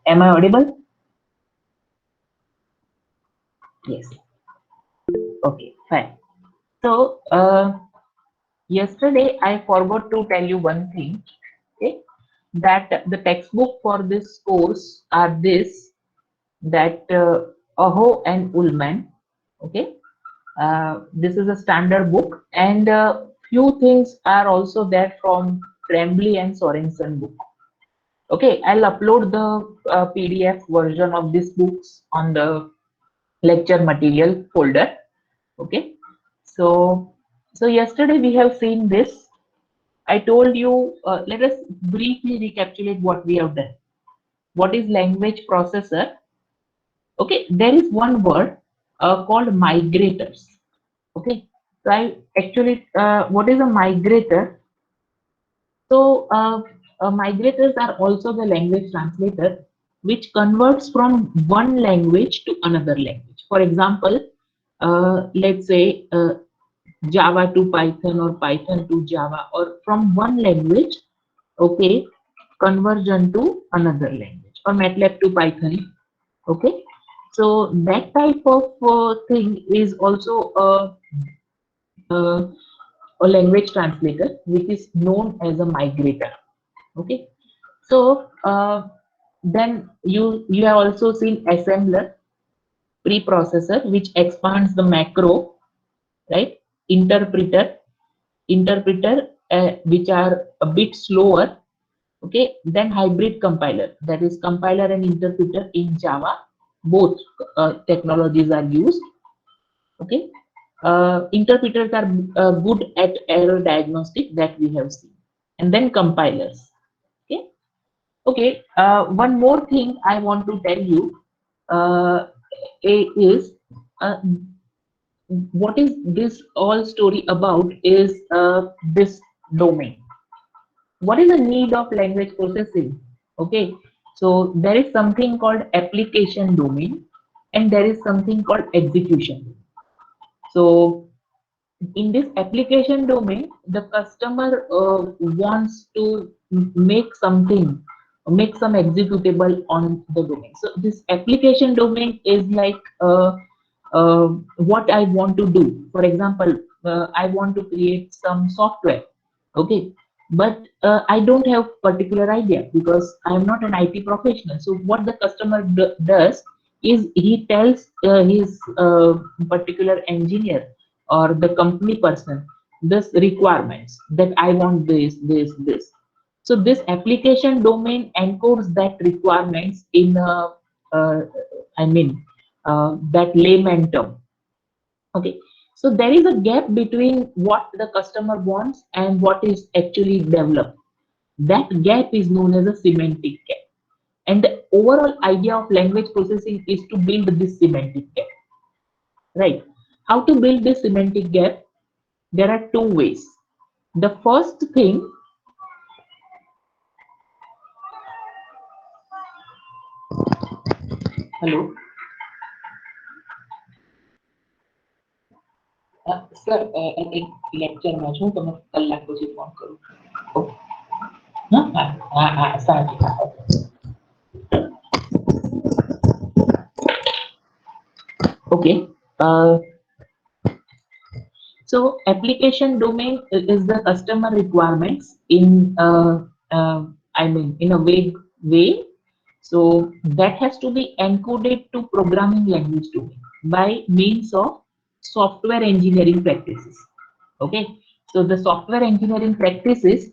Am I audible? Yes. Okay, fine. So, yesterday I forgot to tell you one thing, okay, that the textbook for this course are this, that Aho and Ullman, okay. This is a standard book, and few things are also there from Tremblay and Sorensen book. Okay, I'll upload the PDF version of these books on the lecture material folder. Okay, so yesterday we have seen this. I told you, let us briefly recapitulate what we have done. What is language processor? Okay, there is one word called migrators. Okay, so I actually, what is a migrator? So, migrators are also the language translator, which converts from one language to another language. For example, let's say Java to Python or Python to Java, or from one language, okay, conversion to another language, or MATLAB to Python. Okay, so that type of thing is also uh, a language translator, which is known as a migrator. Okay, so then you have also seen assembler, preprocessor, which expands the macro, right? Interpreter, which are a bit slower. Okay, then hybrid compiler, that is compiler and interpreter in Java. Both technologies are used. Okay, interpreters are good at error diagnostic, that we have seen, and then compilers. Okay, okay. One more thing I want to tell you uh, is uh, what is this all story about is this domain. What is the need of language processing? Okay, so there is something called application domain, and there is something called execution. So in this application domain, the customer wants to make something, make some executable on the domain. So this application domain is like uh, what I want to do. For example, I want to create some software. Okay, but I don't have particular idea because I am not an IT professional. So what the customer does is he tells his particular engineer or the company person this requirements, that I want this. So this application domain encodes that requirements in a, I mean, that layman term. Okay, so there is a gap between what the customer wants and what is actually developed. That gap is known as a semantic gap. And the overall idea of language processing is to build this semantic gap, right? How to build this semantic gap? There are two ways. The first thing, hello, sir, એક લેક્ચરમાં છું, તમે કલાક પછી phone કરું. Okay, હા હા હા સાચી. Okay, so application domain is the customer requirements in I mean in a vague way. So that has to be encoded to programming language domain by means of software engineering practices. Okay, so the software engineering practices,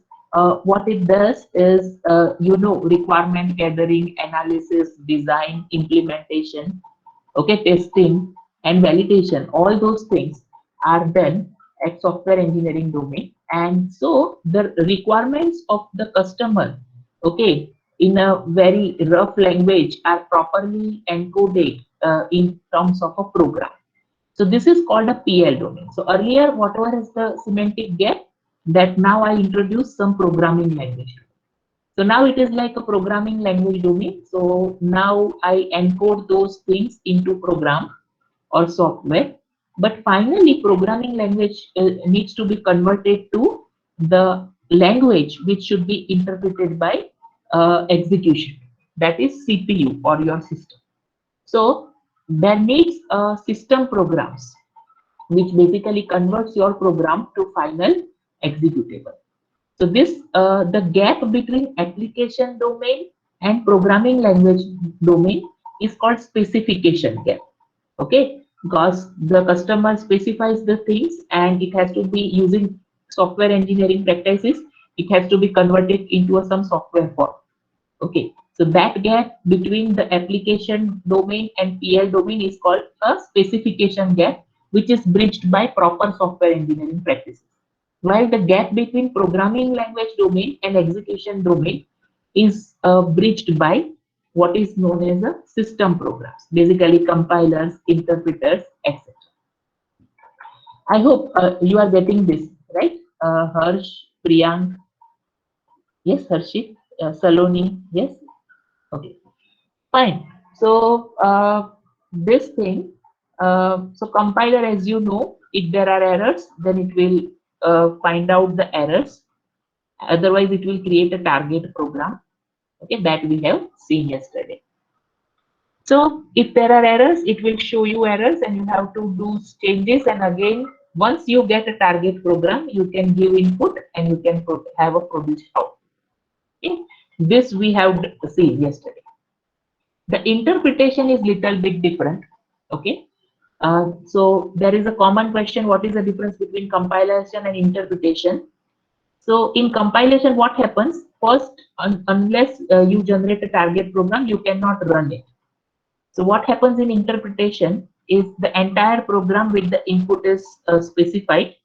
what it does is requirement gathering, analysis, design, implementation, okay, testing and validation, all those things are done at software engineering domain. And so the requirements of the customer, okay, in a very rough language are properly encoded in terms of a program. So this is called a PL domain. So earlier, whatever is the semantic gap, that now I introduce some programming language. So now it is like a programming language domain. So now I encode those things into program or software. But finally, programming language needs to be converted to the language which should be interpreted by execution. that is CPU or your system. So there needs system programs which basically converts your program to final executable. So this the gap between application domain and programming language domain is called specification gap. Okay, because the customer specifies the things and it has to be using software engineering practices. It has to be converted into some software form. Okay, so that gap between the application domain and PL domain is called a specification gap, which is bridged by proper software engineering practices. While the gap between programming language domain and execution domain is bridged by what is known as a system programs, basically compilers, interpreters, etc. I hope you are getting this right. Harsh, Priyank, yes, Harshit, Saloni, yes, okay. Fine. So this thing, so compiler, as you know, if there are errors, then it will find out the errors. Otherwise, it will create a target program. Okay, that we have seen yesterday. So if there are errors, it will show you errors, and you have to do changes. And again, once you get a target program, you can give input and you can have a produced output. Okay? This we have seen yesterday. The interpretation is little bit different. Okay, so there is a common question: what is the difference between compilation and interpretation? So in compilation, what happens first? Unless you generate a target program, you cannot run it. So what happens in interpretation is the entire program with the input is specified,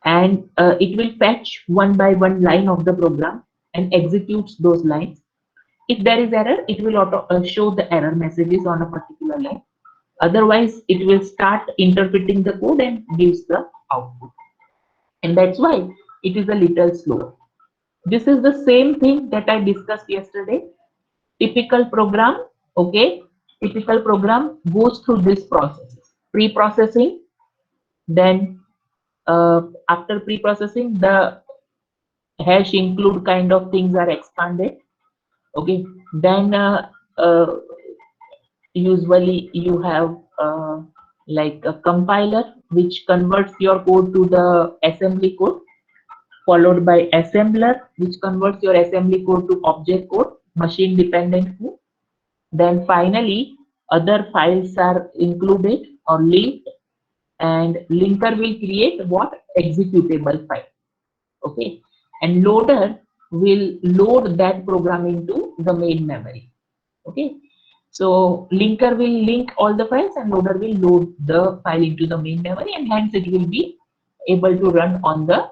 and it will fetch one by one line of the program and executes those lines. If there is error, it will show the error messages on a particular line. Otherwise, it will start interpreting the code and gives the output. And that's why it is a little slower. This is the same thing that I discussed yesterday. Typical program, okay, typical program goes through this process. Pre-processing, then after pre-processing, the hash include kind of things are expanded. Okay, then usually you have like a compiler which converts your code to the assembly code, followed by assembler which converts your assembly code to object code, machine dependent code. Then finally other files are included or linked, and linker will create what? Executable file. Okay, and loader will load that program into the main memory. Okay, so linker will link all the files and loader will load the file into the main memory, and hence it will be able to run on the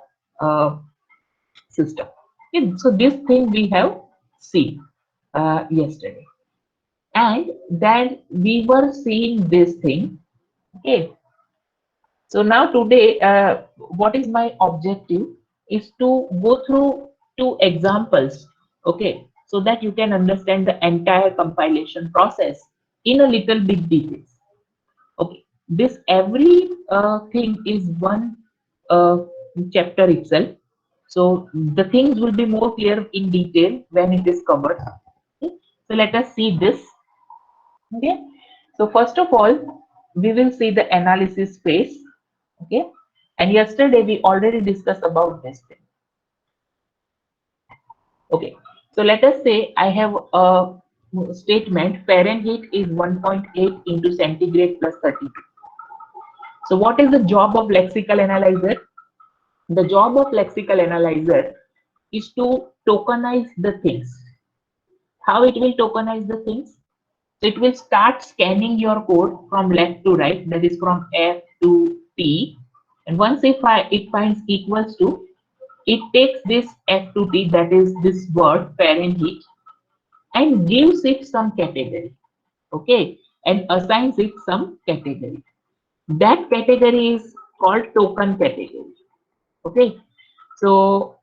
system. Okay, so this thing we have seen yesterday, and then we were seeing this thing. Okay, so now today, what is my objective is to go through two examples. Okay, so that you can understand the entire compilation process in a little bit details. Okay, this every thing is one uh, chapter itself. So the things will be more clear in detail when it is covered. Okay? So let us see this. Okay, so first of all, we will see the analysis phase. Okay, and yesterday we already discussed about this thing. Okay, so let us say I have a statement Fahrenheit is 1.8 into centigrade plus 32. So what is the job of lexical analyzer? The job of lexical analyzer is to tokenize the things. How it will tokenize the things? So it will start scanning your code from left to right, that is from F to T. And once it finds equals to, it takes this F to T, that is this word Fahrenheit, and gives it some category. Okay, and assigns it some category. That category is called token category. Okay, so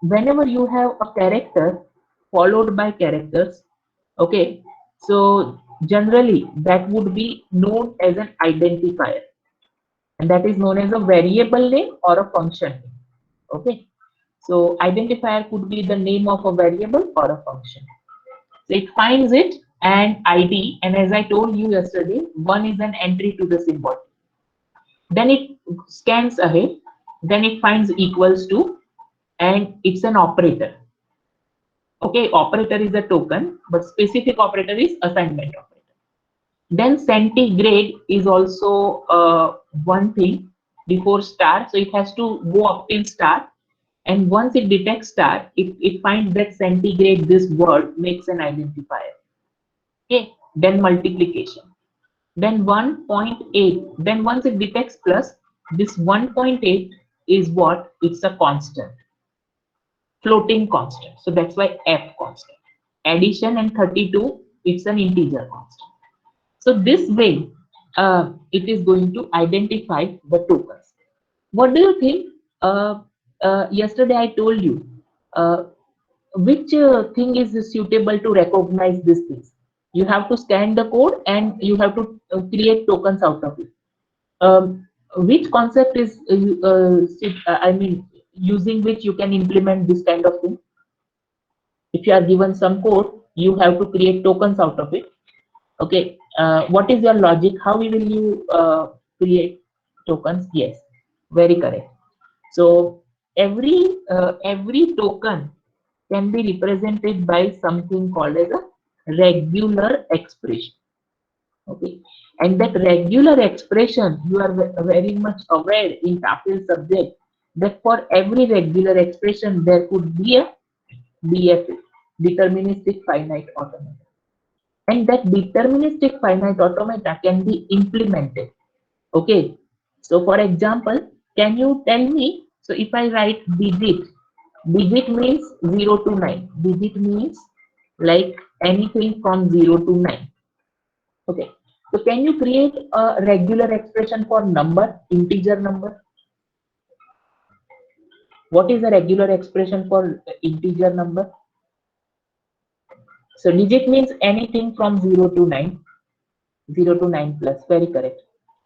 whenever you have a character followed by characters, okay, so generally that would be known as an identifier, and that is known as a variable name or a function name. Okay, so identifier could be the name of a variable or a function. So it finds it and ID, and as I told you yesterday, one is an entry to the symbol. Then it scans ahead, then it finds equals to, and it's an operator. Okay, operator is a token, but specific operator is assignment operator. Then centigrade is also one thing before star, so it has to go up till star. And once it detects star, it finds that centigrade, this word makes an identifier. Okay, then multiplication. Then 1.8. Then once it detects plus, this 1.8 is what? It's a constant, floating constant. So that's why F constant. Addition and 32, it's an integer constant. So this way, it is going to identify the tokens. What do you think? Yesterday I told you uh, which thing is suitable to recognize these things. You have to scan the code and you have to create tokens out of it. Which concept is, I mean, using which you can implement this kind of thing? If you are given some code, you have to create tokens out of it. Okay, what is your logic? How will you create tokens? Yes, very correct. So every token can be represented by something called as a regular expression. Okay, and that regular expression, you are very much aware in TOEFL subject that for every regular expression there could be a DFA, deterministic finite automata, and that deterministic finite automata can be implemented. Okay, so for example, can you tell me? So if I write digit, digit means 0 to 9. Digit means like anything from 0 to 9. Okay, so can you create a regular expression for number, integer number? What is a regular expression for integer number? So digit means anything from 0 to 9, 0 to 9 plus, very correct.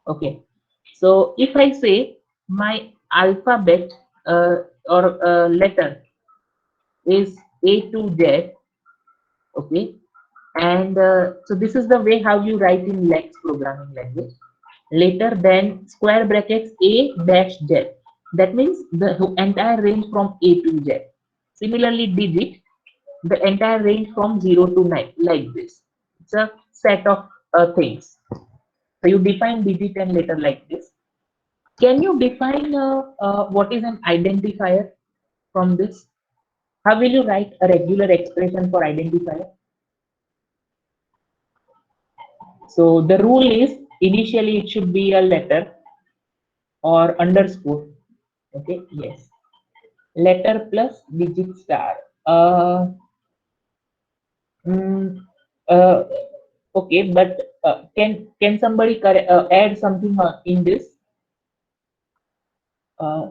Okay, so if I say my alphabet or letter is A to Z, okay, and so this is the way how you write in Lex programming language. Later than square brackets A dash Z. That means the entire range from A to Z. Similarly, digit, the entire range from 0 to 9, like this. It's a set of things. So you define digit and letter like this. Can you define what is an identifier from this? How will you write a regular expression for identifier? So the rule is initially it should be a letter or underscore. Okay, yes. Letter plus digit star. Uh, mm, uh, okay, but can somebody add something in this? Uh,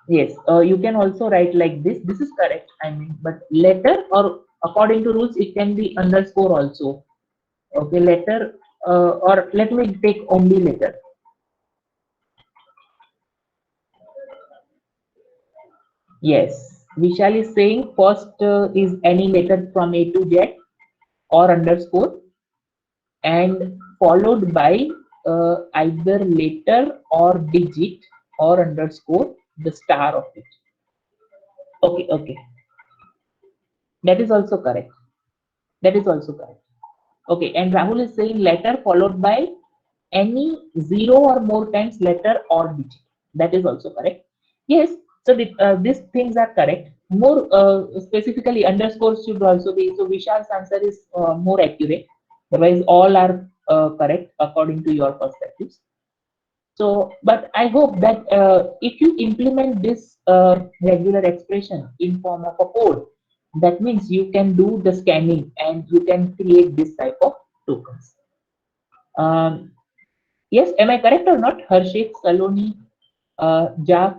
yes, you can also write like this. This is correct. I mean, but letter or according to rules, it can be underscore also. Okay, letter or let me take only letter. Yes, Vishal is saying first is any letter from A to Z or underscore and followed by either letter or digit or underscore the star of it. Okay, okay, that is also correct. That is also correct. Okay, and Rahul is saying letter followed by any zero or more times letter or digit. That is also correct. Yes, so these things are correct. More specifically, underscores should also be. So Vishal's answer is more accurate. Otherwise, all are correct according to your perspectives. So, but I hope that if you implement this regular expression in form of a code, that means you can do the scanning and you can create this type of tokens. Um, yes, am I correct or not? Harshit, Saloni, Jack,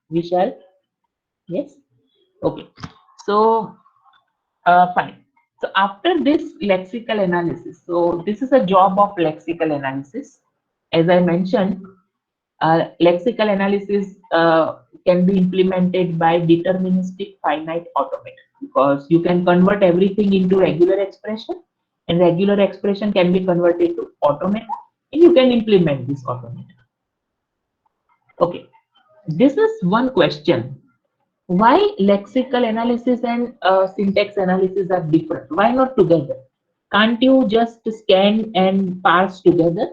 Vishal. Yes. Okay. So, fine. So after this lexical analysis, so this is a job of lexical analysis. As I mentioned, Lexical analysis can be implemented by deterministic finite automata, because you can convert everything into regular expression, and regular expression can be converted to automata, and you can implement this automata. Okay, this is one question. Why lexical analysis and syntax analysis are different? Why not together? Can't you just scan and parse together?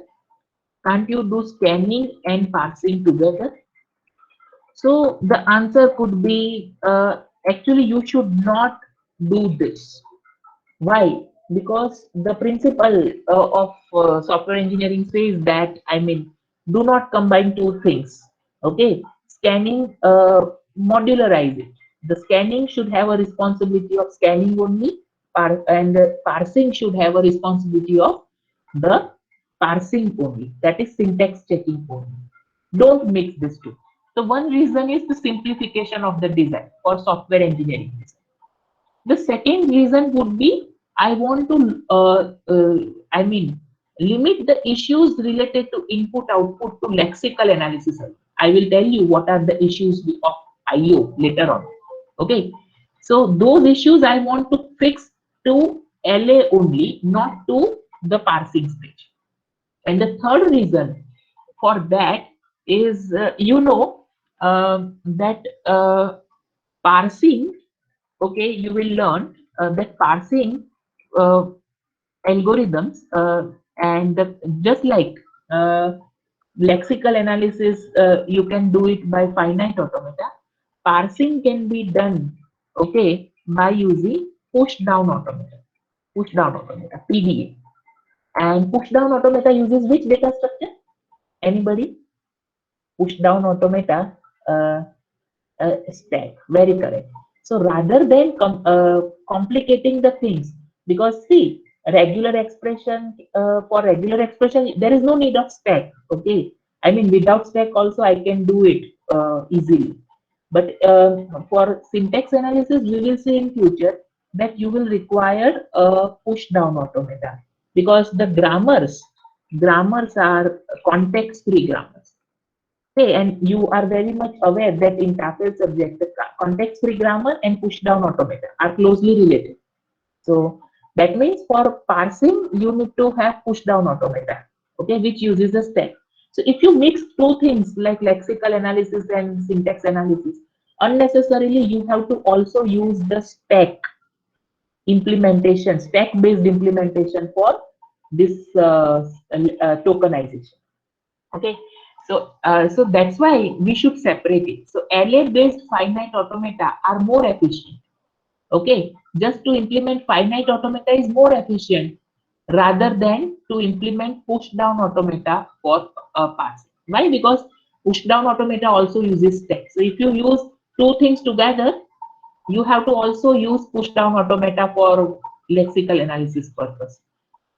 Can't you do scanning and parsing together? So the answer could be actually you should not do this. Why? Because the principle of software engineering says that, I mean, do not combine two things. Okay, scanning, modularize it. The scanning should have a responsibility of scanning only, and parsing should have a responsibility of the parsing only. That is syntax checking only. Don't mix these two. So one reason is the simplification of the design for software engineering design. The second reason would be I want to, I mean, limit the issues related to input output to lexical analysis. I will tell you what are the issues of IO later on. Okay, so those issues I want to fix to LA only, not to the parsing stage. And the third reason for that is, that parsing, okay, you will learn that parsing uh, algorithms, and just like uh, lexical analysis, you can do it by finite automata. Parsing can be done, okay, by using push down automata. PDA. And push down automata uses which data structure? Anybody? Push down automata, uh, stack. Very correct. So rather than complicating the things, because see, regular expression, for regular expression, there is no need of stack. Okay, I mean, without stack also I can do it easily. But for syntax analysis, we will see in future that you will require a push down automata, because the grammars are context free grammars. Okay, and you are very much aware that in TOEFL subject, the context-free grammar and push-down automata are closely related. So that means for parsing, you need to have push-down automata, okay, which uses a stack. So if you mix two things like lexical analysis and syntax analysis, unnecessarily you have to also use the stack-based implementation for this tokenization. Okay, so that's why we should separate it. So LA based finite automata are more efficient. Okay, just to implement finite automata is more efficient rather than to implement push down automata for parsing. Why? Because push down automata also uses text. So if you use two things together, you have to also use push down automata for lexical analysis purpose.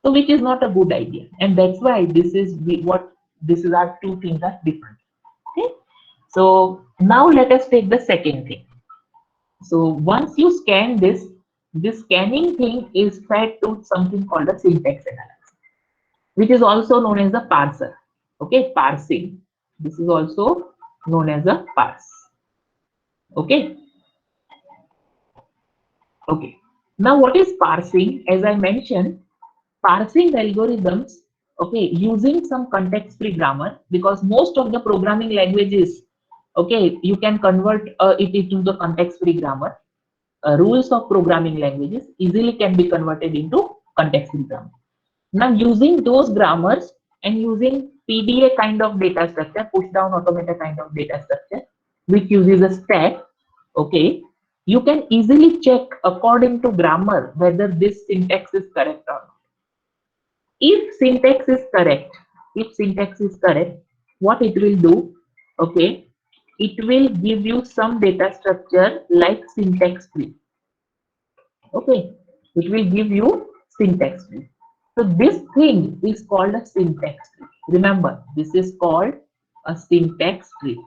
So which is not a good idea, and that's why what this is our two things are different. Okay, so now let us take the second thing. So once you scan this scanning thing is fed to something called a syntax analysis, which is also known as a parser. Okay, parsing, this is also known as a parse. Okay, okay, now what is parsing? As I mentioned, parsing algorithms, okay, using some context free grammar, because most of the programming languages, okay, you can convert it into the context free grammar. Rules of programming languages easily can be converted into context free grammar. Now using those grammars and using PDA kind of data structure, push down automata kind of data structure, which uses a stack, okay, you can easily check according to grammar whether this syntax is correct or not. If syntax is correct, what it will do, okay, it will give you some data structure like syntax tree. Okay, it will give you syntax tree. So this thing is called a syntax tree. Remember, this is called a syntax tree.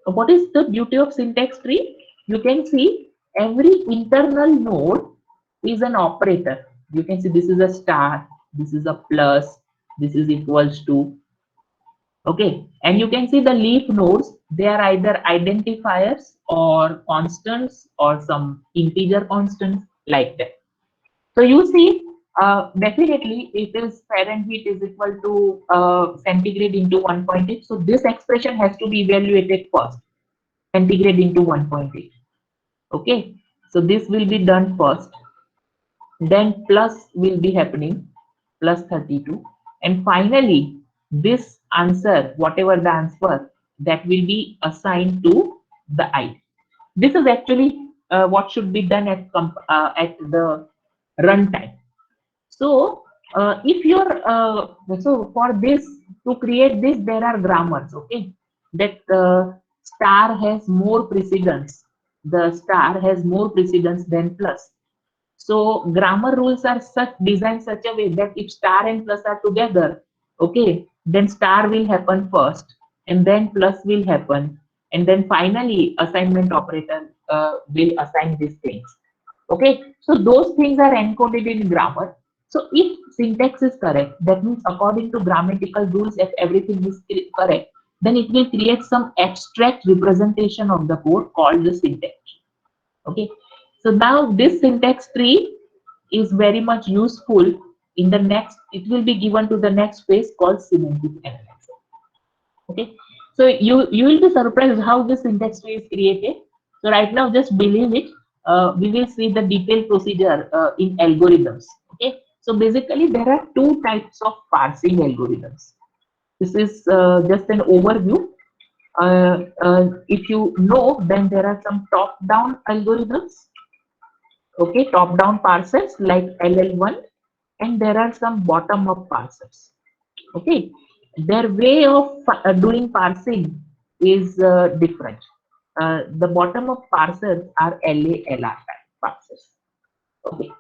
What is the beauty of syntax tree? You can see every internal node is an operator. You can see this is a star, this is a plus, this is equals to. Okay, and you can see the leaf nodes, they are either identifiers or constants or some integer constants like that. So you see, definitely it is Fahrenheit is equal to centigrade into 1.8. So this expression has to be evaluated first, centigrade into 1.8. Okay, so this will be done first. Then plus will be happening, plus 32. And finally, this answer, whatever the answer, that will be assigned to the I. This is actually what should be done at the runtime. So if you're so for this, to create this, there are grammars. Okay, that star has more precedence. The star has more precedence than plus. So grammar rules are such designed such a way that if star and plus are together, okay, then star will happen first, and then plus will happen, and then finally assignment operator will assign these things. Okay, so those things are encoded in grammar. So if syntax is correct, that means according to grammatical rules, if everything is correct, then it will create some abstract representation of the code called the syntax. Okay, so now this syntax tree is very much useful in the next, it will be given to the next phase called semantic analysis. Okay, so you will be surprised how this syntax tree is created. So right now just believe it, we will see the detailed procedure in algorithms. Okay, so basically there are two types of parsing algorithms. This is just an overview. If you know, then there are some top down algorithms. Okay, top down parsers like LL1, and there are some bottom up parsers. Okay, their way of doing parsing is different. The bottom up parsers are LALR type parsers. Okay,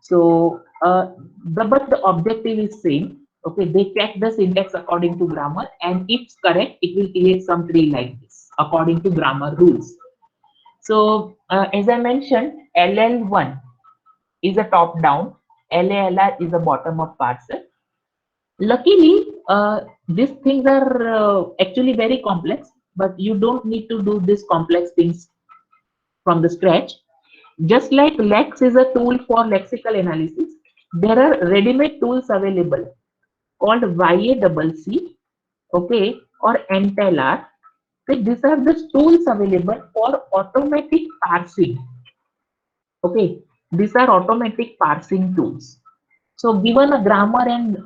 so but the objective is same. Okay, they check the syntax according to grammar, and if correct, it will create some tree like this according to grammar rules. So as I mentioned, LL1 is a top down, LALR is a bottom up parser. Luckily, these things are actually very complex, but you don't need to do these complex things from the scratch. Just like Lex is a tool for lexical analysis, there are ready-made tools available called YACC, okay, or NTLR. Okay, these are the tools available for automatic parsing. Okay, these are automatic parsing tools. So given a grammar and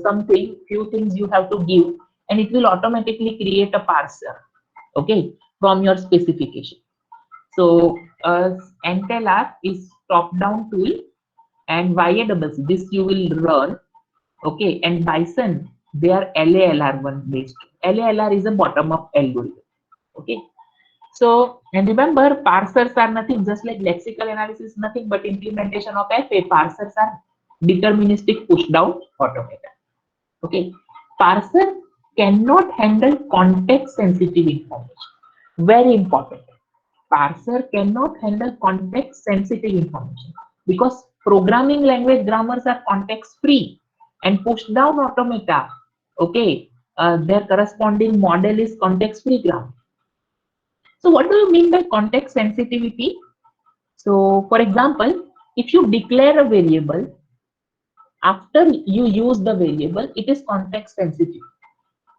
something, few things you have to give, and it will automatically create a parser, okay, from your specification. So NTLR is top-down tool, and YACC, this you will run, okay, and Bison, they are LALR1 based. LALR is a bottom-up algorithm, okay. So, and remember, parsers are nothing, just like lexical analysis, nothing but implementation of FA. Parsers are deterministic push-down automata. Okay, parser cannot handle context-sensitive information. Very important. Parser cannot handle context-sensitive information because programming language grammars are context-free, and push-down automata. Okay, their corresponding model is context-free grammar. So what do you mean by context sensitivity? So for example, if you declare a variable, after you use the variable, it is context sensitive.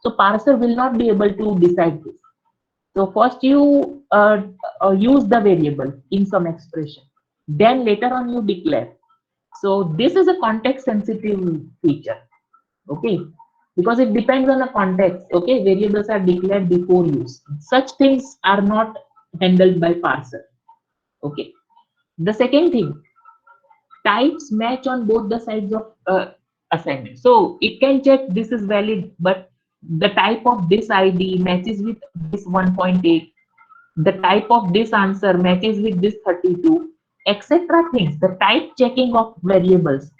So parser will not be able to decide this. So first you use the variable in some expression. Then later on you declare. So this is a context sensitive feature. Okay. Because it depends on the context. Okay. Variables are declared before use. Such things are not handled by parser. Okay. The second thing, types match on both the sides of assignment. So it can check this is valid, but the type of this ID matches with this 1.8. The type of this answer matches with this 32, etc. things. The type checking of variables.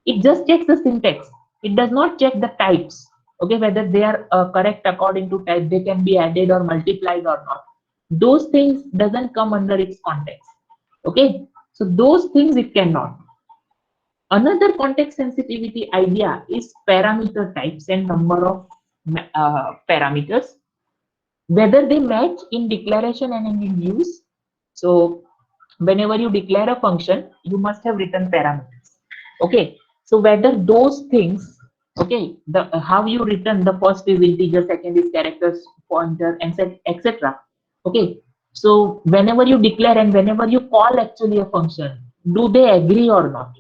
It just checks the syntax. It does not check the types. Okay, whether they are correct according to type, they can be added or multiplied or not. Those things doesn't come under its context. Okay, So those things it cannot. Another context sensitivity idea is parameter types and number of parameters, whether they match in declaration and in use. So whenever you declare a function, you must have written parameters. Okay, so whether those things, okay, the how you written, the first is integer, second is characters, pointer, and etc. Okay, so whenever you declare and whenever you call actually a function, do they agree or not?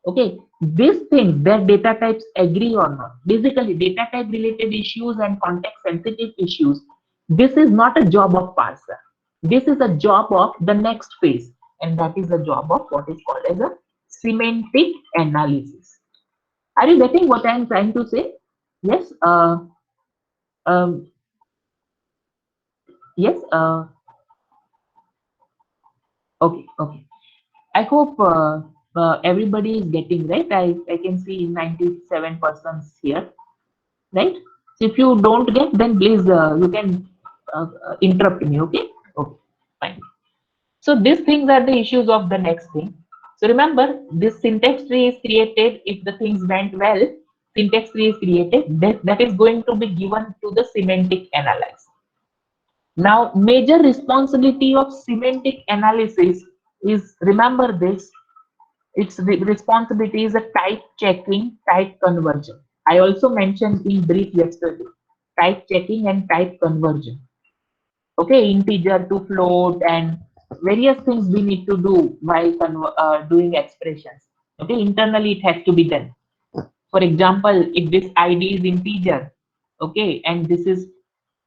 Okay, these things, their data types agree or not. Basically, data type related issues and context sensitive issues. This is not a job of parser. This is a job of the next phase, and that is the job of what is called as a semantic analysis. Are you getting what I am trying to say? Yes. Um, yes. Okay. Okay. I hope everybody is getting right. I can see 97% here, right? So if you don't get, then please you can interrupt me. Okay. Okay. Fine. So these things are the issues of the next thing. So remember, this syntax tree is created if the things went well. Syntax tree is created that is going to be given to the semantic analysis. Now, major responsibility of semantic analysis is, remember this, its responsibility is a type checking, type conversion. I also mentioned in brief yesterday, type checking and type conversion. Okay, integer to float and various things we need to do while doing expressions. Okay, internally it has to be done. For example, if this id is integer, okay, and this is,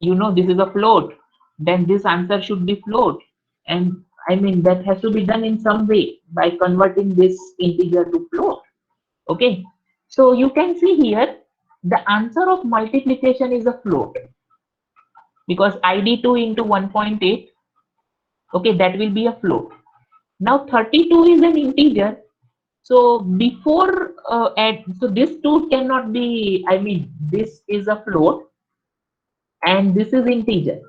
this is a float, then this answer should be float. And I mean, that has to be done in some way by converting this integer to float. Okay, so you can see here the answer of multiplication is a float, because id2 into 1.8, okay, that will be a float. Now 32 is an integer. So before add, so this 2 cannot be, I mean, this is a float and this is integer.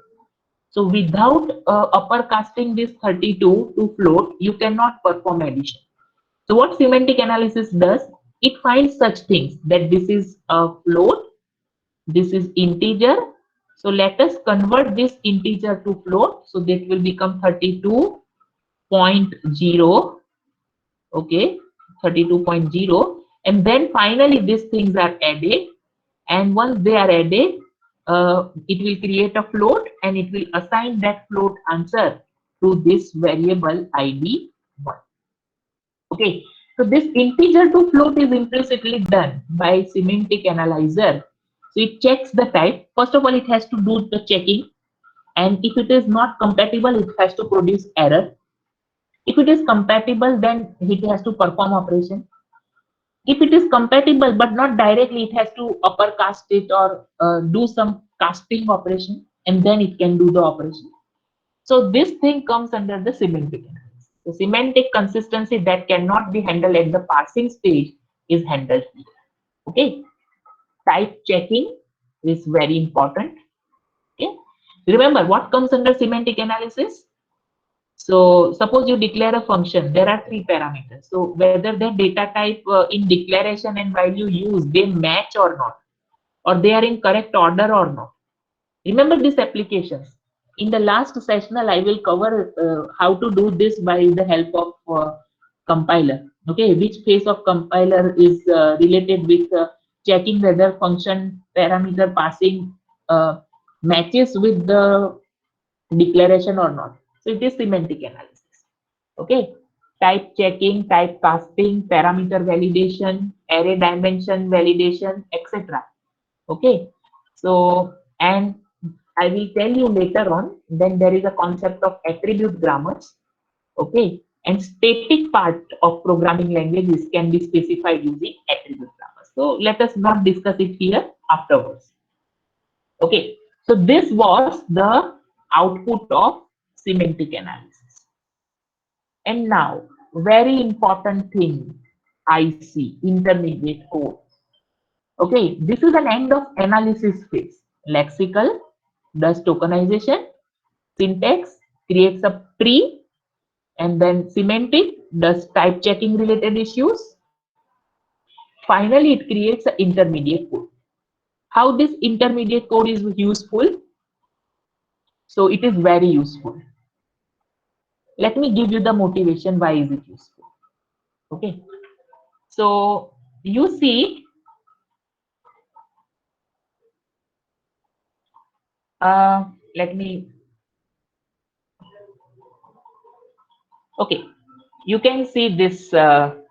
So without uppercasting this 32 to float, you cannot perform addition. So what semantic analysis does, it finds such things that this is a float, this is integer. So let us convert this integer to float. So that will become 32.0. Okay, 32.0. And then finally these things are added. And once they are added, it will create a float and it will assign that float answer to this variable id1. Okay, so this integer to float is implicitly done by semantic analyzer. So it checks the type. First of all, it has to do the checking, and if it is not compatible, it has to produce error. If it is compatible, then it has to perform operation. If it is compatible but not directly, it has to uppercast it or do some casting operation, and then it can do the operation. So this thing comes under the semantic analysis. The semantic consistency that cannot be handled at the parsing stage is handled here. Okay, type checking is very important. Okay, remember what comes under semantic analysis. So suppose you declare a function, there are three parameters. So whether the data type in declaration and while you use, they match or not, or they are in correct order or not. Remember these applications. In the last session, I will cover how to do this by the help of compiler. Okay, which phase of compiler is related with checking whether function parameter passing matches with the declaration or not. So it is semantic analysis. Okay, type checking, type casting, parameter validation, array dimension validation, etc. Okay, so, and I will tell you later on, then there is a concept of attribute grammars. Okay, and static part of programming languages can be specified using attribute grammars. So let us not discuss it here, afterwards. Okay, so this was the output of semantic analysis. And now, very important thing, IC, intermediate code. Okay, this is an end of analysis phase. Lexical does tokenization, syntax creates a tree, and then semantic does type checking related issues. Finally, it creates an intermediate code. How this intermediate code is useful? So it is very useful. Let me give you the motivation why is it useful. Okay. So you see, let me, okay. You can see this, the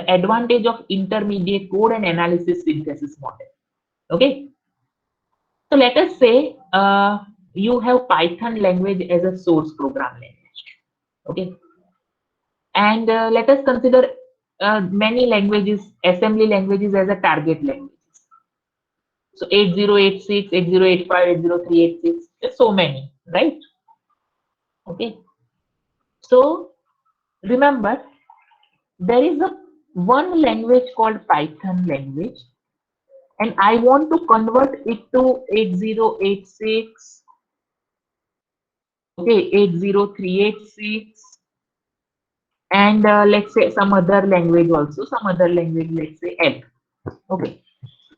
advantage of intermediate code and analysis synthesis model. Okay. So let us say you have Python language as a source program language. Okay. And let us consider many languages, assembly languages as a target language. So 8086, 8085, 80386, there's so many, right? Okay. So remember, there is a one language called Python language, and I want to convert it to 8086, okay, 80386, and let's say some other language also, some other language, let's say L. Okay.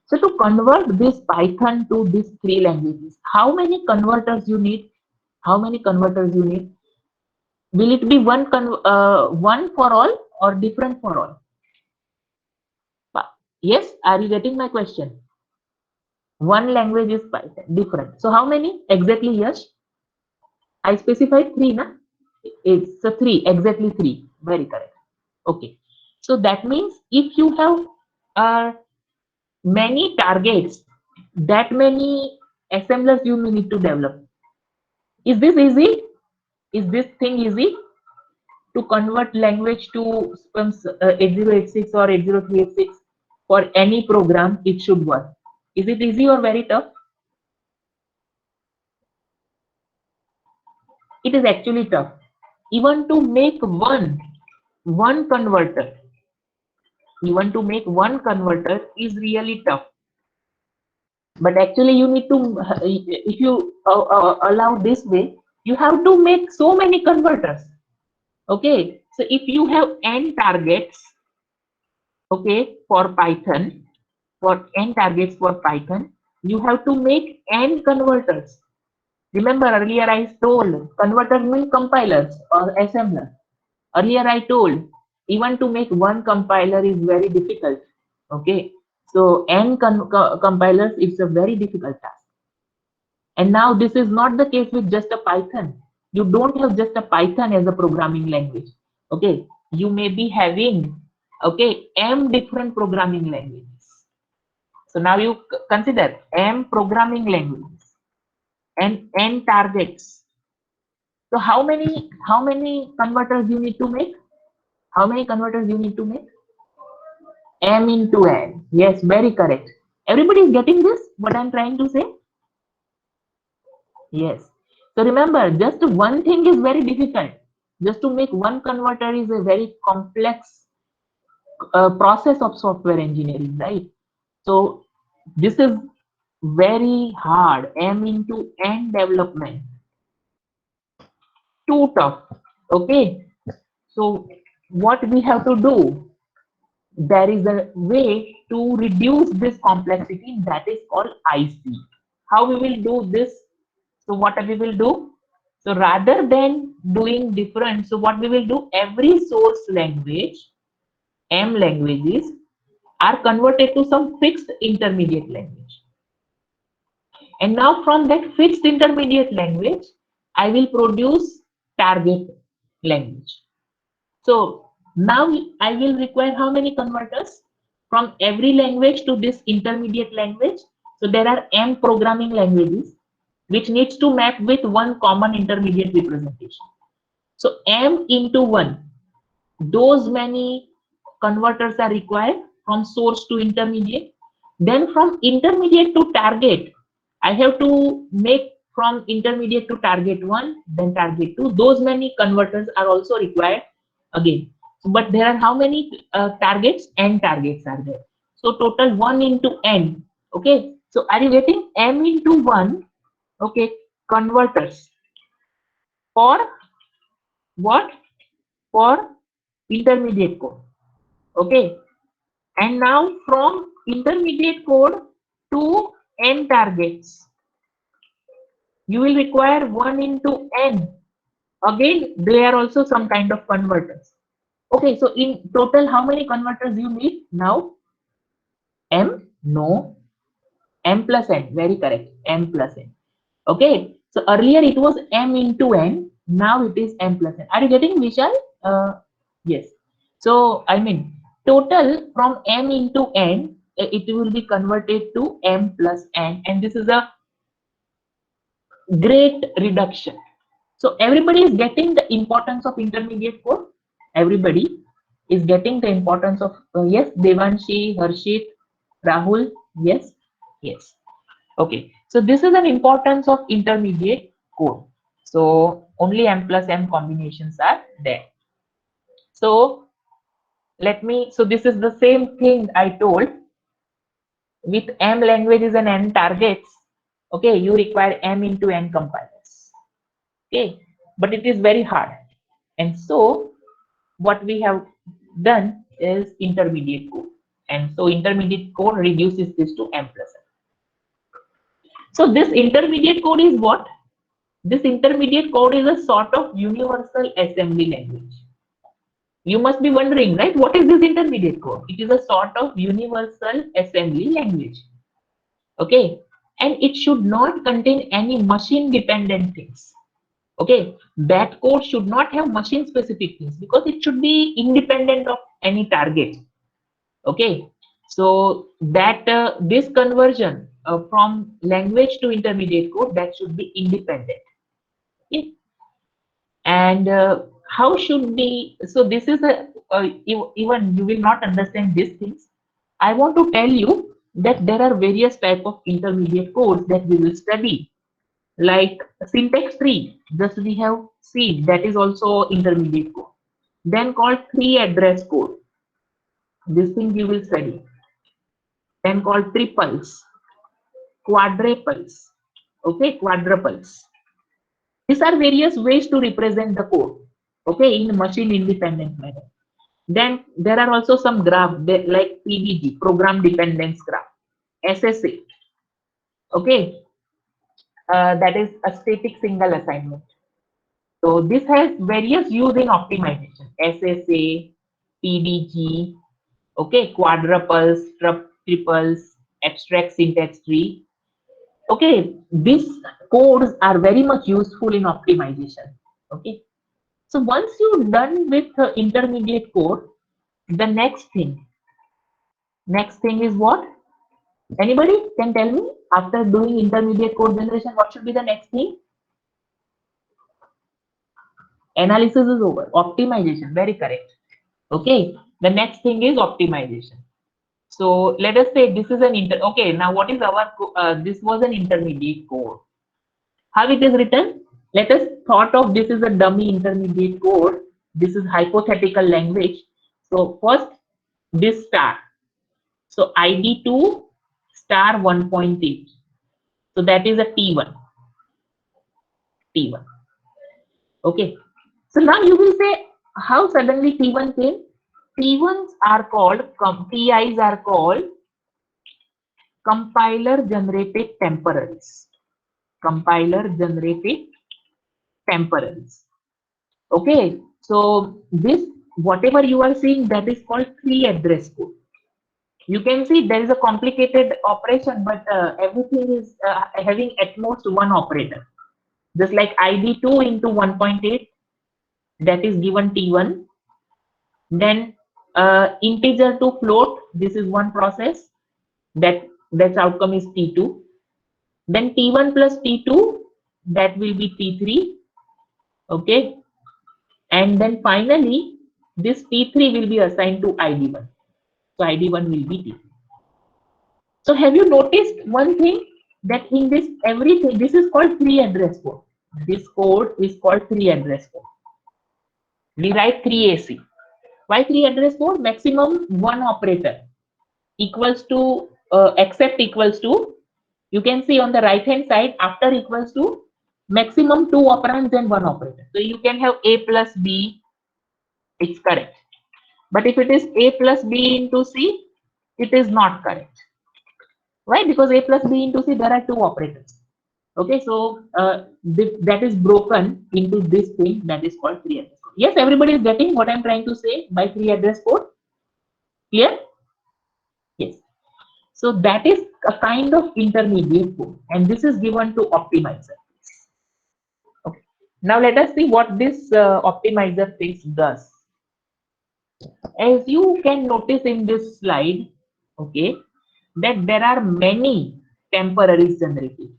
So to convert this Python to these three languages, how many converters you need? How many converters you need? Will it be one for all or different for all? Yes, are you getting my question? One language is Python, different. So how many exactly? Yes, I specified three, na? It's a three, exactly three. Very correct. Okay. So that means if you have uh, many targets, that many assemblers you need to develop. Is this easy? Is this thing easy to convert language to 8086 or 80386 for any program? It should work. Is it easy or very tough? It is actually tough. Even to make one converter, even to make one converter is really tough. But actually, you need to, if you allow this way, you have to make so many converters. Okay, so if you have n targets, okay, for n targets for Python, you have to make n converters. Remember earlier I told converters mean compilers or assembler. Earlier I told even to make one compiler is very difficult. Okay, so n compilers, it's a very difficult task. And now this is not the case with just a Python. You don't have just a Python as a programming language. Okay, you may be having, okay, m different programming languages. So now you consider m programming languages and n targets. So how many converters you need to make? How many converters you need to make? M into N. Yes, very correct. Everybody is getting this? What I'm trying to say? Yes. So remember, just one thing is very difficult. Just to make one converter is a very complex process of software engineering, right? So this is very hard. M into N development. Too tough. Okay. So what we have to do? There is a way to reduce this complexity that is called IC. How we will do this? So what we will do? So rather than doing different, so what we will do, every source language, M languages, are converted to some fixed intermediate language. And now from that fixed intermediate language, I will produce target language. So now I will require how many converters from every language to this intermediate language. So there are M programming languages which needs to map with one common intermediate representation. So M into 1, those many converters are required from source to intermediate. Then from intermediate to target, I have to make from intermediate to target 1, then target 2. Those many converters are also required again. But there are how many targets? N targets are there. So total 1 into N. Okay. So are you getting M into 1? Okay. Converters for what? for intermediate code. Okay, and now from intermediate code to n targets, you will require 1 into n. Again, they are also some kind of converters. Okay, so in total, how many converters you need now? M? No. M plus n. Very correct. M plus n. Okay, so earlier it was m into n. Now it is m plus n. Are you getting, Vishal? Yes. So I mean, total from m into n, it will be converted to m plus n, and this is a great reduction. So everybody is getting the importance of intermediate code. Everybody is getting the importance of yes, Devanshi, Harshit, Rahul. Yes, yes. Okay. So this is an importance of intermediate code. So only m plus m combinations are there. So let me. So this is the same thing I told. With m languages and n targets, okay, you require m into n compilers. Okay, but it is very hard, and so what we have done is intermediate code, and so intermediate code reduces this to m plus n. So this intermediate code is what? This intermediate code is a sort of universal assembly language. You must be wondering, right? What is this intermediate code? It is a sort of universal assembly language. Okay, and it should not contain any machine dependent things. Okay, that code should not have machine specific things because it should be independent of any target. Okay, so that this conversion from language to intermediate code, that should be independent. Okay. And how should we, so this is a even you will not understand these things. I want to tell you that there are various type of intermediate codes that we will study, like syntax tree, just we have seen, that is also intermediate code. Then called tree address code, this thing you will study. Then called triples, quadruples, okay, quadruples. These are various ways to represent the code, okay, in machine independent manner. Then there are also some graph like PDG, program dependence graph, SSA, okay, that is a static single assignment. So this has various use in optimization, SSA, PDG, okay, quadruples, triples, abstract syntax tree. Okay, these codes are very much useful in optimization. Okay, so once you're done with intermediate code, the next thing is what? Anybody can tell me, after doing intermediate code generation, what should be the next thing? Analysis is over. Optimization, very correct. Okay, the next thing is optimization. So let us say this is an okay, now what is our this was an intermediate code. How it is written? Let us thought of this is a dummy intermediate code. This is hypothetical language. So first this star. So ID2 star 1.8. So that is a T1. T1. Okay. So now you will say, how suddenly T1 came? T1s are called, TIs are called compiler generated temporaries. Compiler generated temporaries. Okay. So this, whatever you are seeing, that is called tree address code. You can see there is a complicated operation, but everything is having at most one operator. Just like ID2 into 1.8, that is given T1. Then integer to float, this is one process, that's outcome is T2. Then T1 plus T2, that will be T3. Okay, and then finally this T3 will be assigned to ID1. So ID1 will be T3. So have you noticed one thing, that in this everything, this is called tree address code. This code is called tree address code. We write 3AC. Why 3 address code? Maximum one operator equals to except equals to. You can see on the right hand side, after equals to, maximum 2 operands and 1 operator. So you can have A plus B, It's correct. But if it is A plus B into C, it is not correct. Why? Because A plus B into C, there are two operators. Okay, so that is broken into this thing that is called three address code. Yes, everybody is getting what I'm trying to say by three address code. Clear? Yes. So that is a kind of intermediate code, and this is given to optimizer. Okay. Now let us see what this optimizer phase does. As you can notice in this slide, okay, that there are many temporaries generated.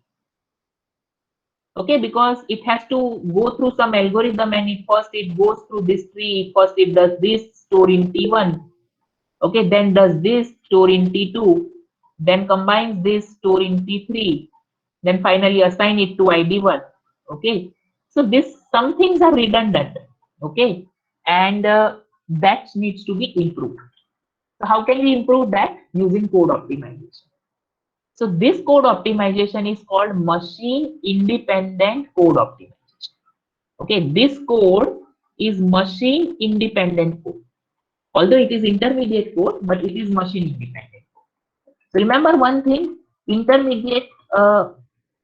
Okay, because it has to go through some algorithm, and it goes through this tree. First it does this, store in T1, okay, then does this, store in T2, then combines this, store in T3, then finally assign it to ID1. Okay, so this, some things are redundant, okay, and that needs to be improved. So how can we improve that? Using code optimization. So this code optimization is called machine independent code optimization. Okay, this code is machine independent code. Although it is intermediate code, but it is machine independent. So remember one thing, intermediate,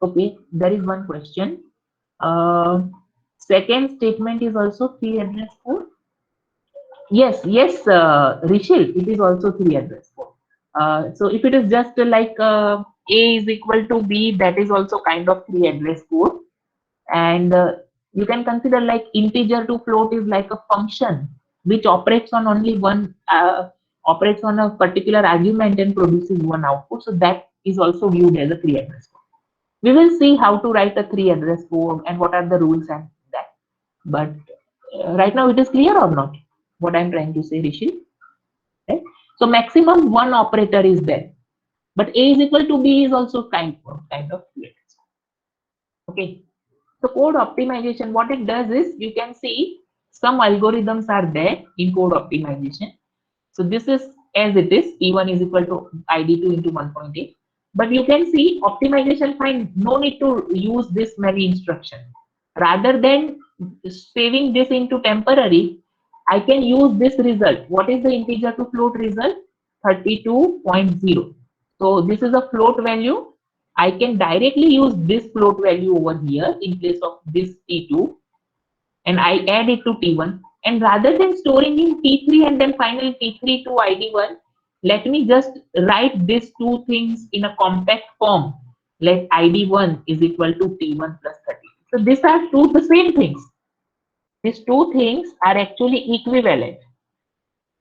okay, there is one question. Second statement is also three address code. Yes, Rishil, it is also three address code. So if it is just like A is equal to B, that is also kind of three address code. And you can consider like integer to float is like a function which operates on only one, operates on a particular argument and produces one output. So that is also viewed as a three address code. We will see how to write a three address code and what are the rules and that. But right now it is clear or not? What I'm trying to say, Rishi? Right? So maximum one operator is there, but A is equal to B is also kind of clear. Okay. So code optimization, what it does is, you can see some algorithms are there in code optimization. So this is as it is, T1 is equal to ID2 into 1.8. But you can see optimization find no need to use this many instructions. Rather than saving this into temporary, I can use this result. What is the integer to float result? 32.0. So this is a float value. I can directly use this float value over here in place of this T2, and I add it to T1. And rather than storing in T3 and then finally T3 to ID1, let me just write these two things in a compact form. Let ID1 is equal to T1 plus 30. So these are two the same things. These two things are actually equivalent.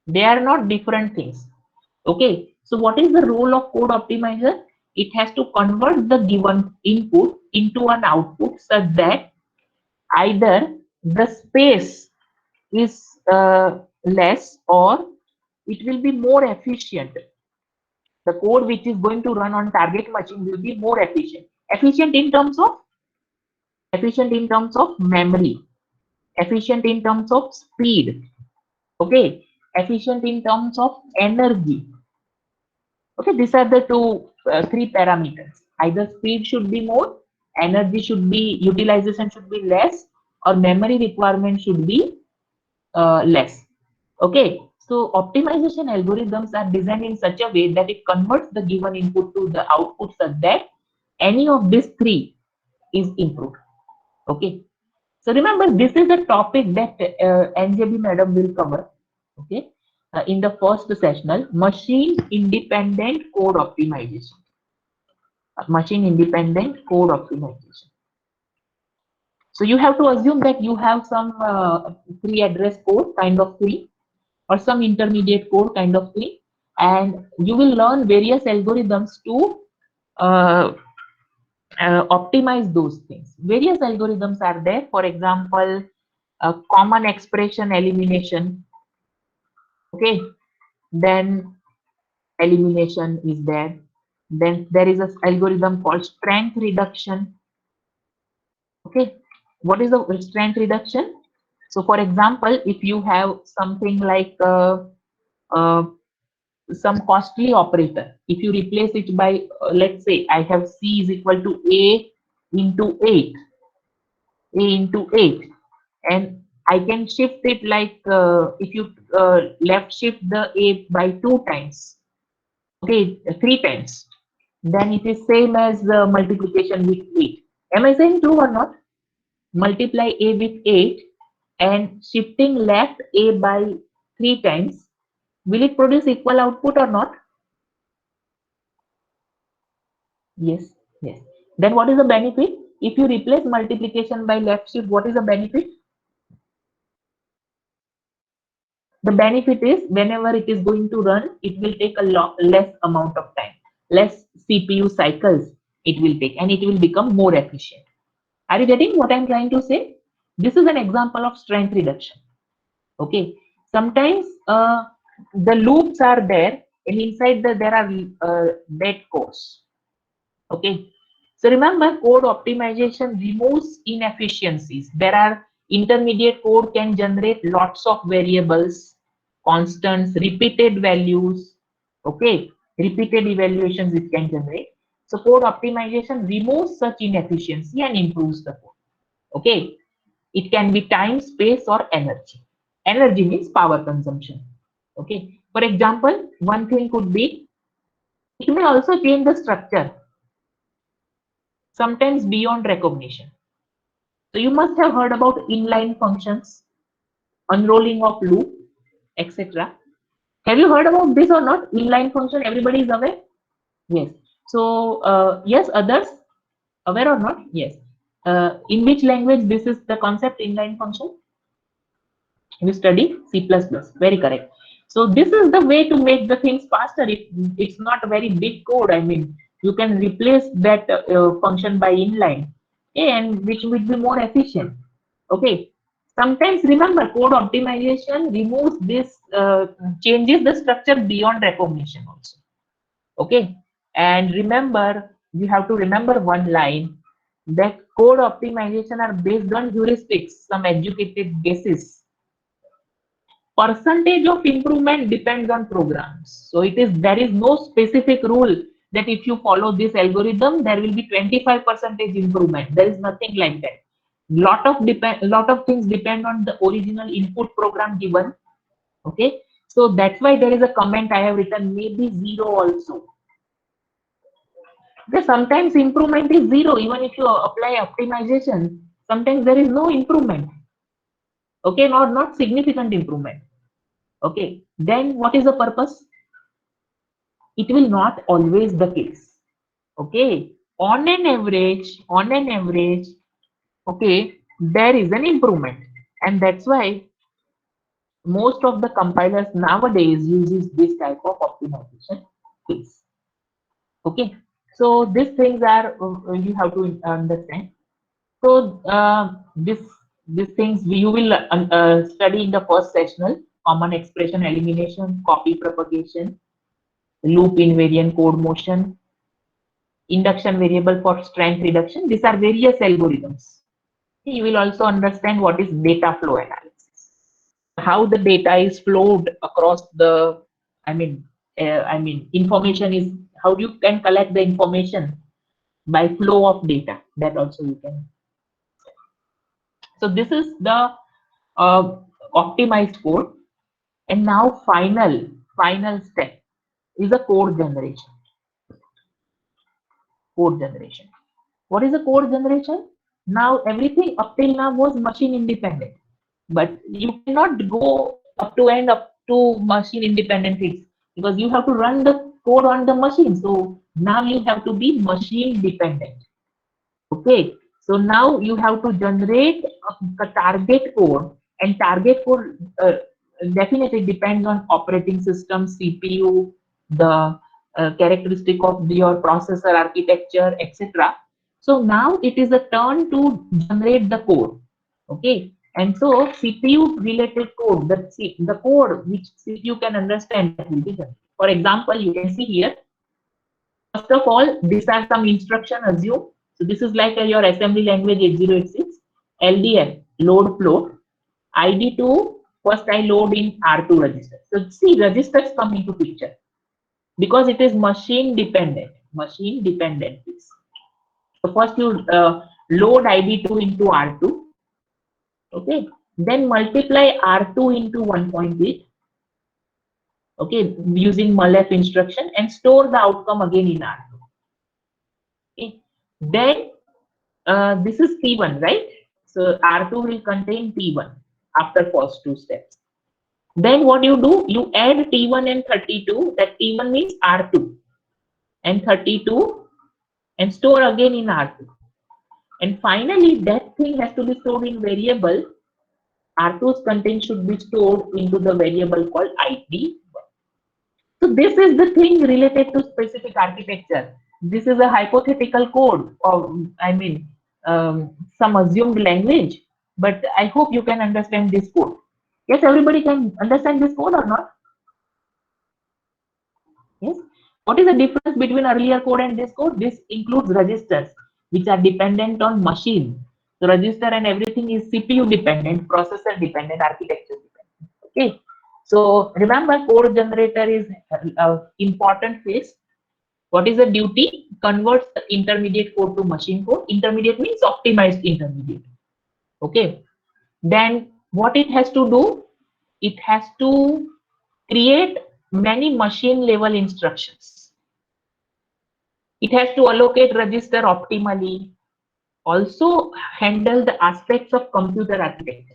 They are not different things. Okay. So what is the role of code optimizer? It has to convert the given input into an output such that either the space is less or it will be more efficient. The code which is going to run on target machine will be more efficient. Efficient in terms of memory, efficient in terms of speed, okay, efficient in terms of energy. Okay, these are the two, three parameters. Either speed should be more, energy should be, utilization should be less, or memory requirement should be less. Okay, so optimization algorithms are designed in such a way that it converts the given input to the output such that any of these three is improved. Okay, so remember this is a topic that NJB madam will cover. Okay, in the first sessional, machine independent code optimization. Machine independent code optimization. So you have to assume that you have some three address code kind of thing, or some intermediate code kind of thing, and you will learn various algorithms to uh, optimize those things. Various algorithms are there. For example, common expression elimination. Okay, then elimination is there. Then there is an algorithm called strength reduction. Okay, what is the strength reduction? So, for example, if you have something like uh, some costly operator, if you replace it by, let's say I have C is equal to A into 8, A into 8, and I can shift it like if you left shift the A by 2 times, okay, 3 times, then it is same as the multiplication with 8. Am I saying true or not? Multiply A with 8 and shifting left A by 3 times, will it produce equal output or not? Yes, yes. Then what is the benefit? If you replace multiplication by left shift, what is the benefit? The benefit is whenever it is going to run, it will take a lot less amount of time, less CPU cycles it will take, and it will become more efficient. Are you getting what I'm trying to say? This is an example of strength reduction. Okay. Sometimes the loops are there, and inside there are dead cores. Okay. So remember, code optimization removes inefficiencies. There are intermediate code can generate lots of variables, constants, repeated values. Okay. Repeated evaluations it can generate. So code optimization removes such inefficiency and improves the code. Okay. It can be time, space, or energy. Energy means power consumption. Okay. For example, one thing could be it may also change the structure, sometimes beyond recognition. So you must have heard about inline functions, unrolling of loop, etc. Have you heard about this or not? Inline function, everybody is aware? Yes. So yes, others aware or not? Yes. In which language this is the concept inline function? You study C++. Very correct. So this is the way to make the things faster. It's not a very big code. I mean, you can replace that function by inline, and which will be more efficient. Okay. Sometimes remember, code optimization removes this, changes the structure beyond recognition also. Okay. And remember, you have to remember one line that code optimization are based on heuristics, some educated guesses. Percentage of improvement depends on programs. So it is, there is no specific rule that if you follow this algorithm there will be 25% improvement. There is nothing like that. Lot of things depend on the original input program given. Okay, so that's why there is a comment I have written, maybe zero also. Because sometimes improvement is zero even if you apply optimization. Sometimes there is no improvement. Okay, not significant improvement. Okay, then what is the purpose? It will not always the case. Okay, on an average, okay, there is an improvement, and that's why most of the compilers nowadays uses this type of optimization case. Okay, so these things are you have to understand. So these things you will study in the first sectional: common expression elimination, copy propagation, loop invariant code motion, induction variable for strength reduction. These are various algorithms. You will also understand what is data flow analysis, how the data is flowed across the, information is, how you can collect the information by flow of data. That also you can. So this is the optimized code, and now final step is a code generation. Code generation. What is a code generation? Now everything up till now was machine independent, but you cannot go up to machine independent fix, because you have to run the code on the machine. So now you have to be machine dependent. Okay, so now you have to generate a target code, and target code definitely depends on operating system, CPU, the characteristic of your processor architecture, etc. So now it is a turn to generate the code. Okay, and so CPU related code, the code which CPU can understand, that will be done. For example, you can see here. First of all, these are some instruction assume. So this is like your assembly language 8086, LDM, load float, ID2, first I load in R2 register. So see, registers come into picture because it is machine dependent. Machine dependent. So first you load ID2 into R2. Okay. then multiply R2 into 1.8, okay, using mulf instruction, and store the outcome again in R2. Okay. Then this is T1, right? So R2 will contain T1 after first two steps. Then what you do, you add T1 and 32, that T1 means R2 and 32, and store again in R2. And finally, that thing has to be stored in variable. R2's content should be stored into the variable called ID. So this is the thing related to specific architecture. This is a hypothetical code, or I mean, some assumed language. But I hope you can understand this code. Yes, everybody can understand this code or not? Yes. What is the difference between earlier code and this code? This includes registers, which are dependent on machine. So register and everything is CPU dependent, processor dependent, architecture dependent. Okay. So remember, code generator is important phase. What is the duty? Converts the intermediate code to machine code. Intermediate means optimized intermediate. Okay. Then what it has to do? It has to create many machine level instructions. It has to allocate register optimally. Also handle the aspects of computer architecture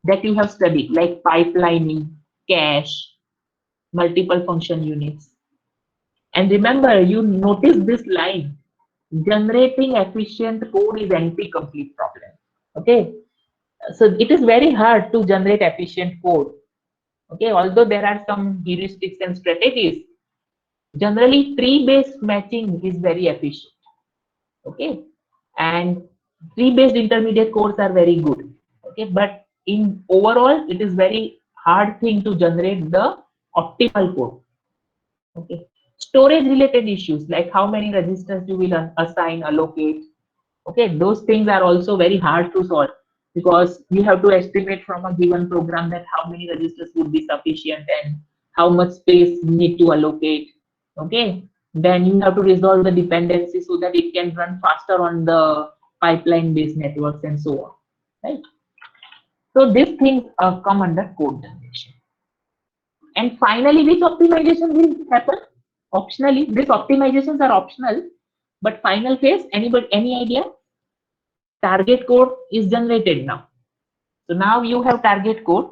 that you have studied, like pipelining, cache, multiple function units. And remember, you notice this line, generating efficient code is NP-complete problem. Okay, so it is very hard to generate efficient code. Okay, although there are some heuristics and strategies, generally tree-based matching is very efficient. Okay, and tree-based intermediate codes are very good. Okay, but in overall, it is very hard thing to generate the optimal code. Okay, storage related issues like how many registers you will assign, allocate. Okay, those things are also very hard to solve because you have to estimate from a given program that how many registers would be sufficient and how much space you need to allocate. Okay, then you have to resolve the dependency so that it can run faster on the pipeline based networks and so on. Right. So these things come under code generation. And finally, which optimization will happen? Optionally, these optimizations are optional, but final phase, anybody, any idea? Target code is generated now. So now you have target code.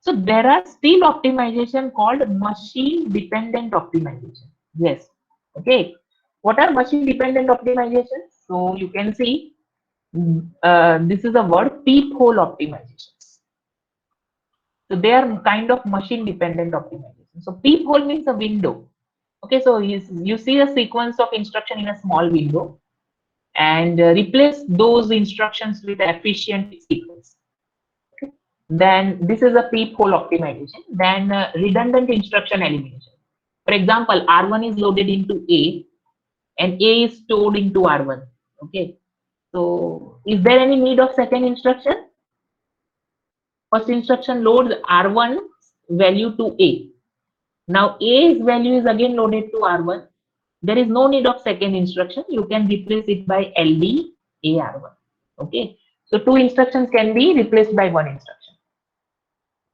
So there are still optimization called machine dependent optimization. Yes. Okay. What are machine dependent optimizations? So you can see this is a word, peephole optimizations. So they are kind of machine dependent optimization. So peephole means a window. Okay, so you see a sequence of instruction in a small window and replace those instructions with efficient sequence. Okay. Then this is a peephole optimization. Then redundant instruction elimination. For example, R1 is loaded into A and A is stored into R1. Okay. So is there any need of second instruction? First instruction loads R1 value to A. Now A's value is again loaded to R1. There is no need of second instruction. You can replace it by LD AR1. Okay. So two instructions can be replaced by one instruction.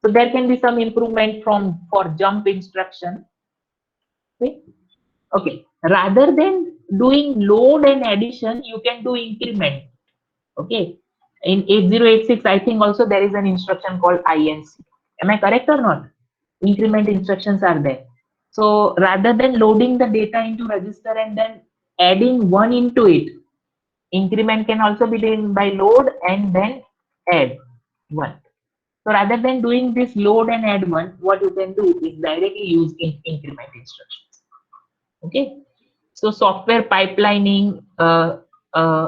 So there can be some improvement for jump instruction. Okay. Okay. Rather than doing load and addition, you can do increment. Okay. In 8086, I think also there is an instruction called INC. Am I correct or not? Increment instructions are there. So rather than loading the data into register and then adding one into it, increment can also be done by load and then add one. So rather than doing this load and add one, what you can do is directly use increment instructions. Okay. So software pipelining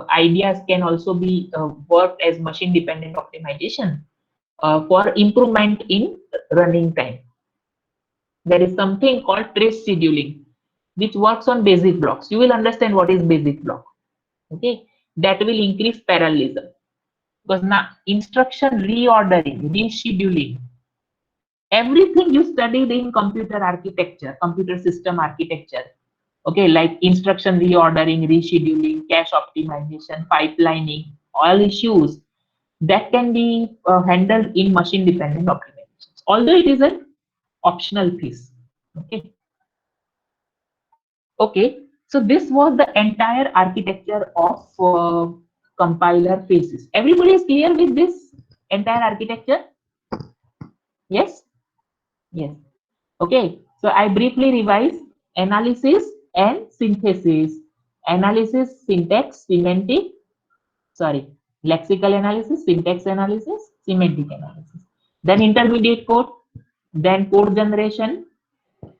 ideas can also be worked as machine dependent optimization for improvement in running time. There is something called trace scheduling, which works on basic blocks. You will understand what is basic block. Okay, that will increase parallelism because now instruction reordering, rescheduling, everything you studied in computer architecture, computer system architecture. Okay, like instruction reordering, rescheduling, cache optimization, pipelining, all issues that can be handled in machine dependent optimizations, although it is an optional piece. Okay. Okay. So this was the entire architecture of compiler phases. Everybody is clear with this entire architecture? Yes. Yes. Okay. So I briefly revise analysis and synthesis. Analysis, syntax, semantic, sorry, lexical analysis, syntax analysis, semantic analysis. Then intermediate code, then code generation,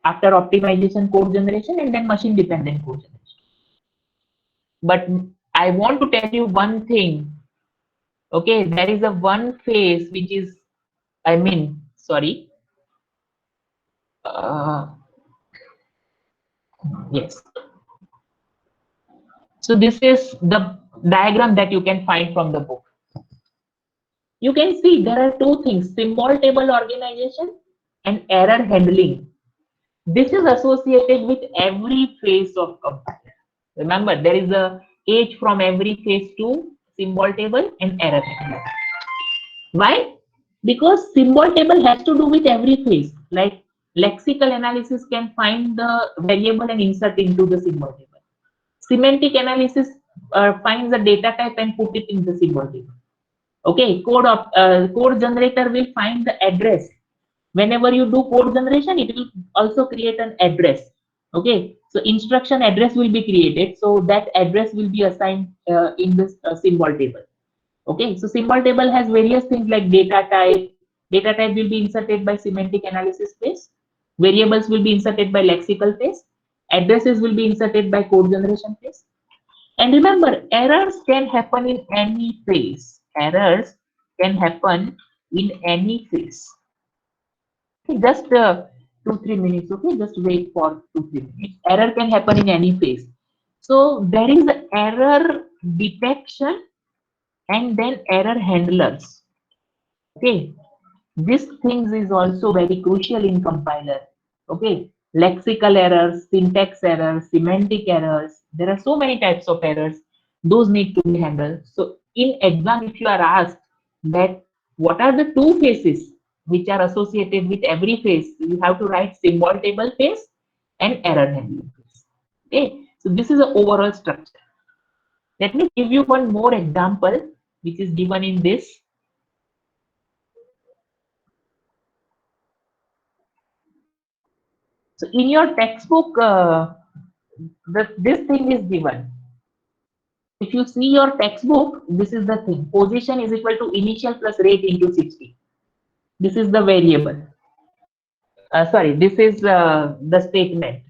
after optimization code generation, and then machine dependent code generation. But I want to tell you one thing. Okay, there is a one phase which is, I mean, sorry. Uh, yes. So this is the diagram that you can find from the book. You can see there are two things: symbol table organization and error handling. This is associated with every phase of compiler. Remember, there is a age from every phase to symbol table and error handling. Why? Because symbol table has to do with every phase. Like lexical analysis can find the variable and insert into the symbol table. Semantic analysis finds the data type and put it in the symbol table. Okay, code generator will find the address. Whenever you do code generation, it will also create an address. Okay, so instruction address will be created. So that address will be assigned in this symbol table. Okay, so symbol table has various things like data type. Data type will be inserted by semantic analysis phase. Variables will be inserted by lexical phase. Addresses will be inserted by code generation phase. And remember, errors can happen in any phase. Errors can happen in any phase. Okay, just 2-3 minutes. Okay, just wait for 2-3 minutes. Error can happen in any phase. So there is error detection and then error handlers. Okay, this things is also very crucial in compiler. Okay, lexical errors, syntax errors, semantic errors. There are so many types of errors. Those need to be handled. So in exam, if you are asked that what are the two phases which are associated with every phase, you have to write symbol table phase and error handling phase. Okay, so this is the overall structure. Let me give you one more example which is given in this. So in your textbook, this thing is given. If you see your textbook, this is the thing. Position is equal to initial plus rate into 60. This is the variable. Sorry, this is the statement.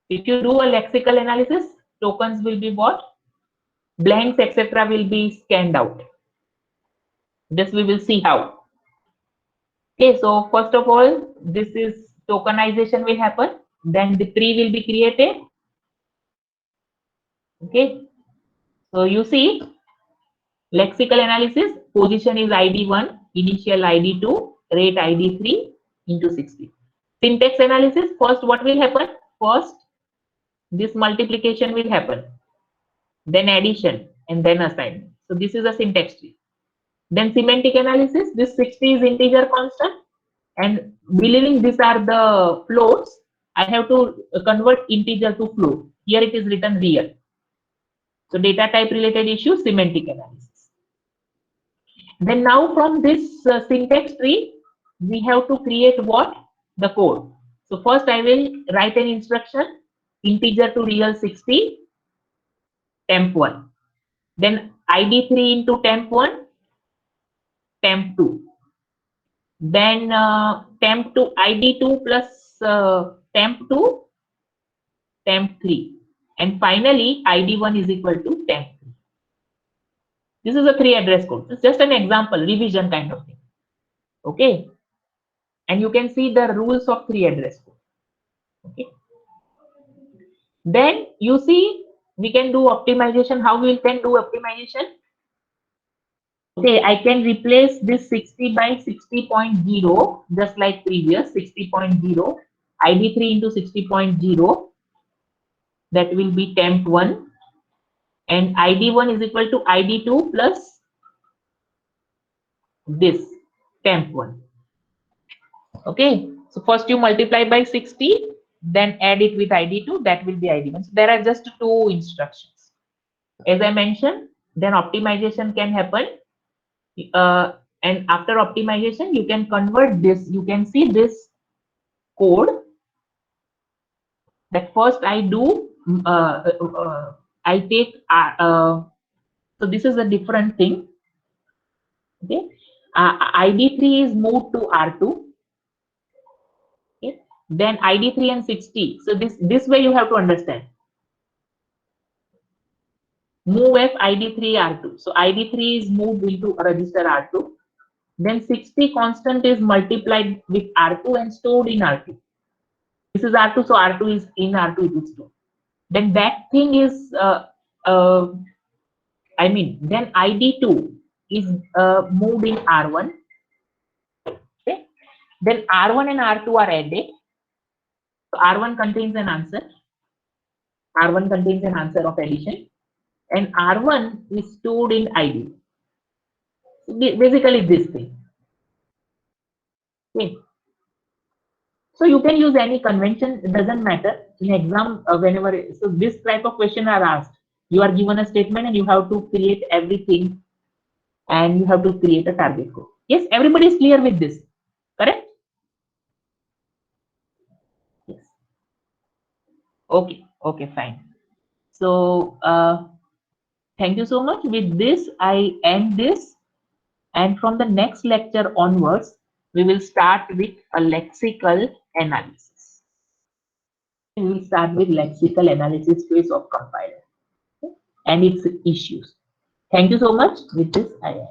If you do a lexical analysis, tokens will be what? Blanks, etc. will be scanned out. This we will see how. Okay, so first of all, this is tokenization will happen. Then the tree will be created. Okay, so you see lexical analysis, position is ID1, initial ID2, rate ID3 into 60. Syntax analysis, first what will happen? First, this multiplication will happen, then addition, and then assignment. So this is a syntax tree. Then semantic analysis, this 60 is integer constant, and believing these are the floats, I have to convert integer to float. Here it is written real. So data type related issue, semantic analysis. Then now from this syntax tree, we have to create what? The code. So first I will write an instruction, integer to real 60, temp1. Then ID3 into temp1, temp2. Then temp2 ID2 plus temp2, temp3. And finally ID1 is equal to temp3. This is a 3 address code. It's just an example, revision kind of thing. Okay. And you can see the rules of 3 address code. Okay. Then you see we can do optimization. How we can do optimization? Okay, I can replace this 60 by 60.0 just like previous 60.0 ID3 into 60.0, that will be temp1, and ID1 is equal to ID2 plus this temp one. Okay, so first you multiply by 60, then add it with ID2, that will be ID1. So there are just two instructions. As I mentioned, then optimization can happen. And after optimization, you can convert this. You can see this code that first I do, I take, so this is a different thing. Okay, ID3 is moved to R2. Okay, then ID3 and 60. So this way you have to understand. Move F ID3 R2. So ID3 is moved into register R2. Then 60 constant is multiplied with R2 and stored in R2. This is R2, so R2 is in R2, it is stored. Then that thing is, then ID2 is moved in R1. Okay. Then R1 and R2 are added. So R1 contains an answer. R1 contains an answer of addition. And R1 is stored in ID. So basically this thing. Okay. So you can use any convention, it doesn't matter. In exam, whenever, so this type of question are asked. You are given a statement and you have to create everything, and you have to create a target code. Yes, everybody is clear with this, correct? Yes. Okay, fine. So thank you so much. With this, I end this. And from the next lecture onwards, we will start with a lexical analysis. We will start with lexical analysis phase of compiler and its issues. Thank you so much. With this, I end.